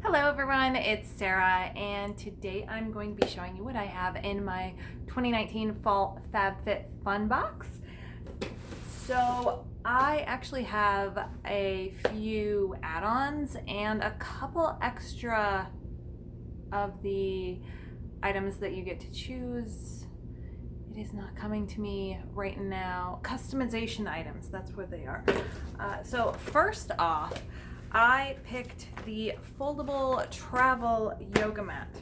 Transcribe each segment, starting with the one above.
Hello everyone, it's Sarah, and today I'm going to be showing you what I have in my 2019 Fall Fabfitfun box. So I actually have a few add-ons and a couple extra of the items that you get to choose. It is not coming to me right now. Customization items, that's what they are. So first off, I picked the foldable travel yoga mat.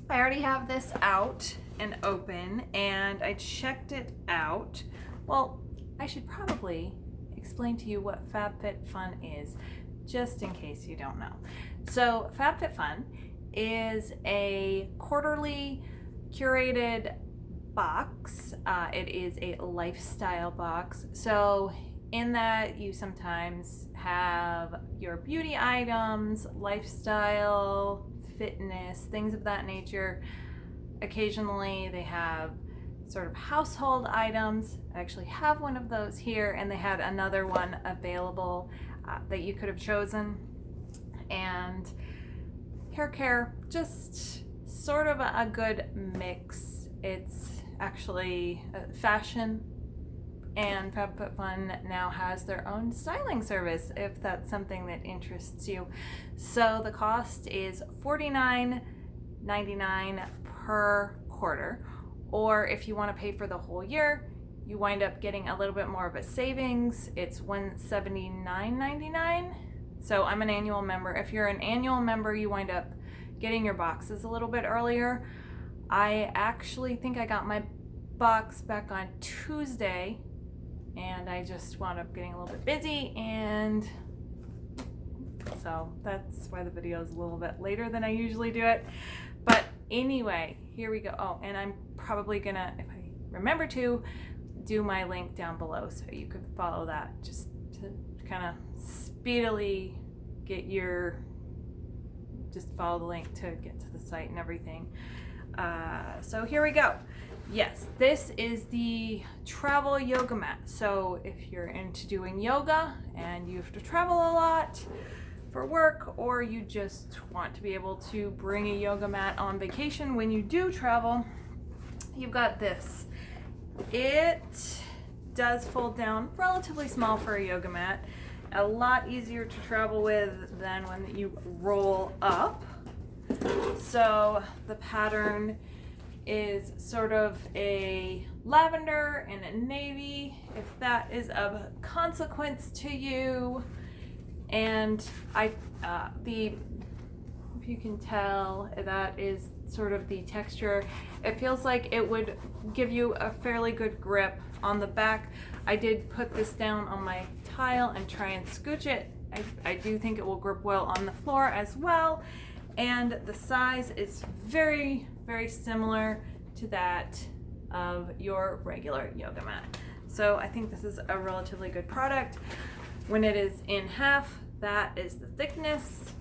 I already have this out and open, and I checked it out. Well, I should probably explain to you what Fabfitfun is, just in case you don't know. So Fabfitfun is a quarterly curated box. It is a lifestyle box. So in that, you sometimes have your beauty items, lifestyle, fitness, things of that nature. Occasionally they have sort of household items. I actually have one of those here, and they had another one available that you could have chosen. And hair care, just sort of a good mix. It's actually fashion, and Fabfitfun now has their own styling service if that's something that interests you. So the cost is $49.99 per quarter, or if you want to pay for the whole year, you wind up getting a little bit more of a savings. It's $179.99. So I'm an annual member. If you're an annual member, you wind up getting your boxes a little bit earlier. I actually think I got my box back on Tuesday, and I just wound up getting a little bit busy, and so that's why the video is a little bit later than I usually do it. But anyway, here we go. Oh, and I'm probably gonna, if I remember to, do my link down below so you could follow that, just to kind of speedily get just follow the link to get to the site and everything. So here we go. Yes, this is the travel yoga mat. So if you're into doing yoga and you have to travel a lot for work, or you just want to be able to bring a yoga mat on vacation when you do travel, you've got this. It does fold down, relatively small for a yoga mat, a lot easier to travel with than when you roll up. So the pattern is sort of a lavender and a navy, if that is of consequence to you. And if you can tell, that is sort of the texture. It feels like it would give you a fairly good grip on the back. I did put this down on my tile and try and scooch it. I do think it will grip well on the floor as well. And the size is very, very similar to that of your regular yoga mat. So I think this is a relatively good product. When it is in half, that is the thickness.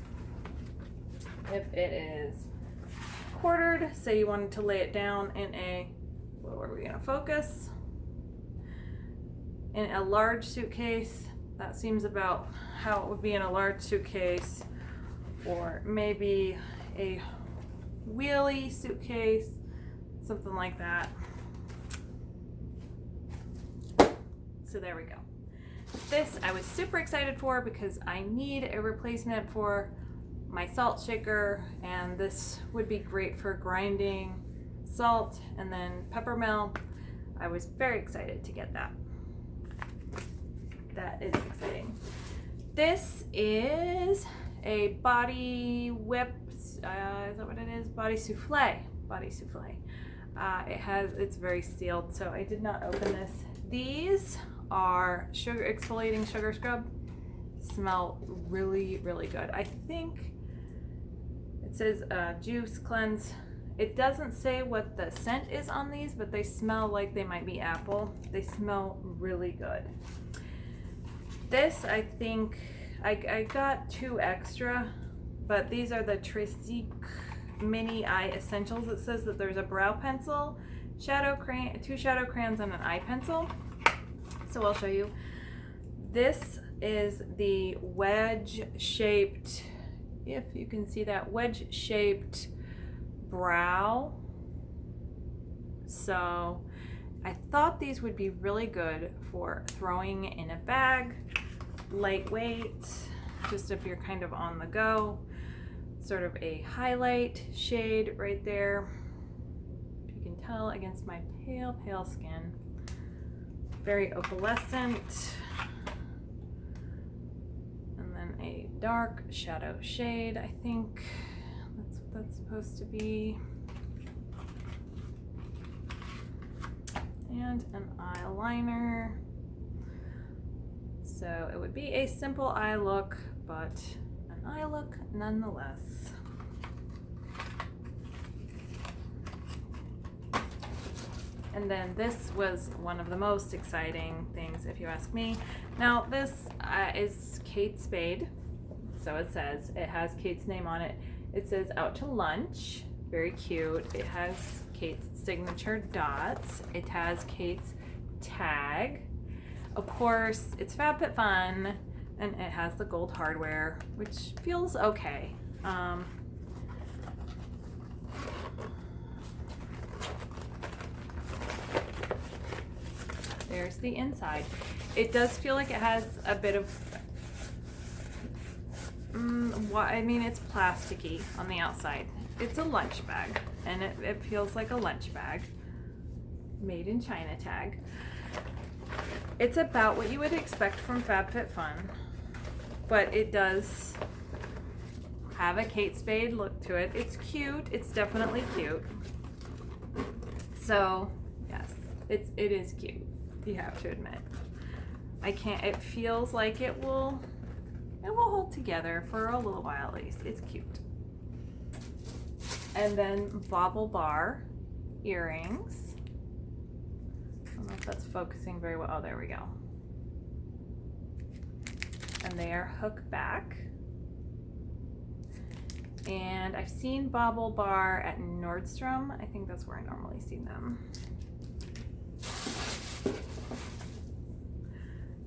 If it is quartered, say you wanted to lay it down in a, where are we gonna focus? In a large suitcase, that seems about how it would be in a large suitcase, or maybe a wheelie suitcase, something like that. So there we go. This I was super excited for because I need a replacement for my salt shaker, and this would be great for grinding salt and then pepper mill. I was very excited to get that. That is exciting. This is a body whip, is that what it is? Body souffle. It's very sealed, so I did not open this. These are exfoliating sugar scrub. Smell really, really good. I think it says juice cleanse. It doesn't say what the scent is on these, but they smell like they might be apple. They smell really good. This, I think, I got 2 extra, but these are the Tritique Mini Eye Essentials. It says that there's a brow pencil, 2 shadow crayons, and an eye pencil. So I'll show you. This is the wedge shaped if you can see that wedge-shaped brow. So I thought these would be really good for throwing in a bag, lightweight, just if you're kind of on the go. Sort of a highlight shade right there. If you can tell against my pale, pale skin. Very opalescent. And then a dark shadow shade, I think that's what that's supposed to be. And an eyeliner. So it would be a simple eye look, but an eye look nonetheless. And then this was one of the most exciting things, if you ask me. Now this is Kate Spade, so it says, it has Kate's name on it. It says out to lunch, very cute. It has Kate's signature dots. It has Kate's tag. Of course, it's Fabfitfun, and it has the gold hardware, which feels okay. There's the inside. It does feel like it has a bit of, I mean, it's plasticky on the outside. It's a lunch bag, and it feels like a lunch bag. Made in China tag. It's about what you would expect from Fabfitfun, but it does have a Kate Spade look to it. It's cute. It's definitely cute. So yes, it is cute. You have to admit. It feels like it will hold together for a little while at least. It's cute. And then bauble bar earrings. I don't know if that's focusing very well. Oh, there we go. And they are hook back. And I've seen bauble bar at Nordstrom. I think that's where I normally see them.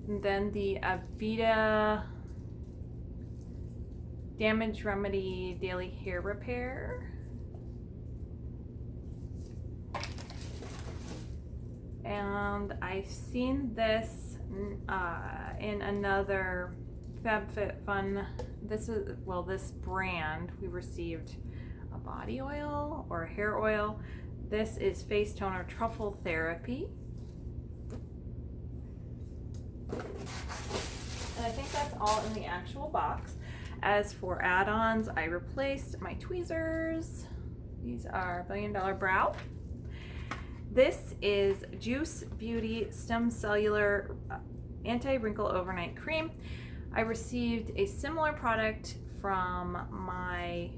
And then the Avita Damage Remedy Daily Hair Repair. And I've seen this in another Fabfitfun. This brand, we received a body oil or a hair oil. This is Face Toner Truffle Therapy. And I think that's all in the actual box. As for add-ons, I replaced my tweezers. These are $1 Billion Brow. This is Juice Beauty Stem Cellular Anti-Wrinkle Overnight Cream. I received a similar product from my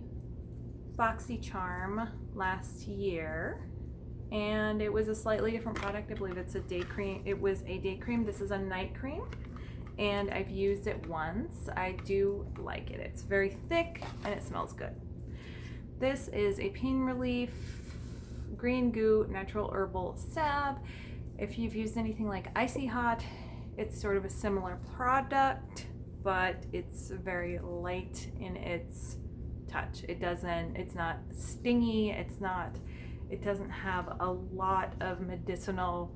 BoxyCharm last year, and it was a slightly different product. I believe it's a day cream. It was a day cream. This is a night cream, and I've used it once. I do like it. It's very thick and it smells good. This is a pain relief green goo natural herbal salve. If you've used anything like Icy Hot, it's sort of a similar product, but it's very light in its touch. It's not stingy, it doesn't have a lot of medicinal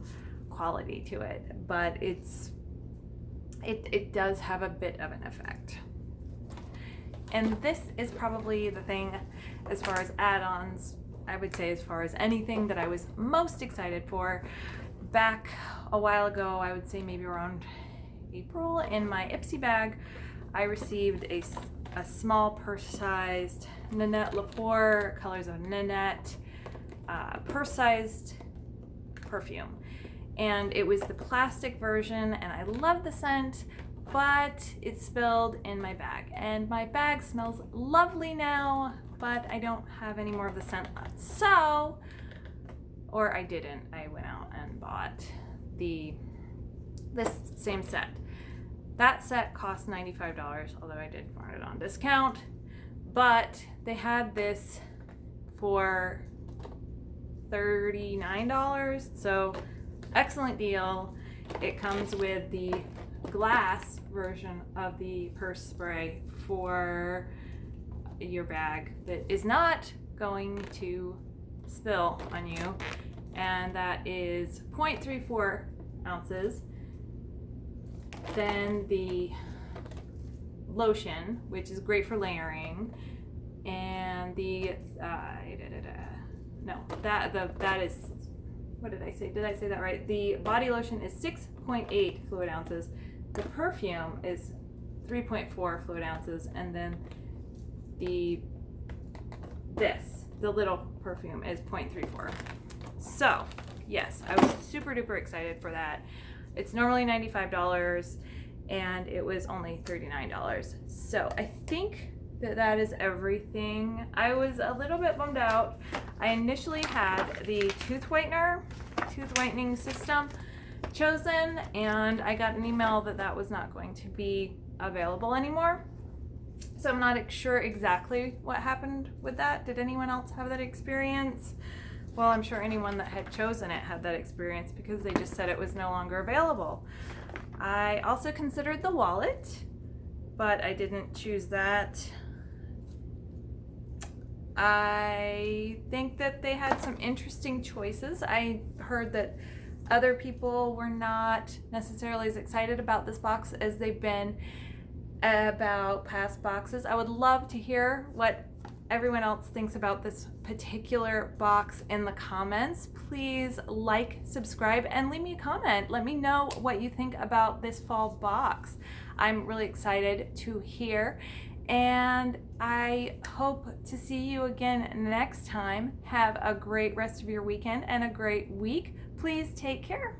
quality to it, but it does have a bit of an effect. And this is probably the thing, as far as add-ons, I would say, as far as anything that I was most excited for. Back a while ago, I would say maybe around April, in my Ipsy bag, I received a small purse-sized Nanette Lepore, Colors of Nanette, purse-sized perfume. And it was the plastic version, and I love the scent, but it spilled in my bag. And my bag smells lovely now, but I don't have any more of the scent left. So, or I didn't. I went out and bought this same set. That set cost $95, although I did find it on discount. But they had this for $39, so excellent deal. It comes with the glass version of the purse spray for your bag that is not going to spill on you, and that is 0.34 ounces. Then the lotion, which is great for layering, and the that is, what did I say? Did I say that right? The body lotion is 6.8 fluid ounces. The perfume is 3.4 fluid ounces, and then the little perfume is 0.34. So yes, I was super duper excited for that. It's normally $95 and it was only $39. So I think that is everything. I was a little bit bummed out. I initially had the tooth whitening system chosen, and I got an email that was not going to be available anymore. So I'm not sure exactly what happened with that. Did anyone else have that experience? Well, I'm sure anyone that had chosen it had that experience, because they just said it was no longer available. I also considered the wallet, but I didn't choose that. I think that they had some interesting choices. I heard that other people were not necessarily as excited about this box as they've been about past boxes. I would love to hear what everyone else thinks about this particular box in the comments. Please like, subscribe, and leave me a comment. Let me know what you think about this fall box. I'm really excited to hear, and I hope to see you again next time. Have a great rest of your weekend and a great week. Please take care.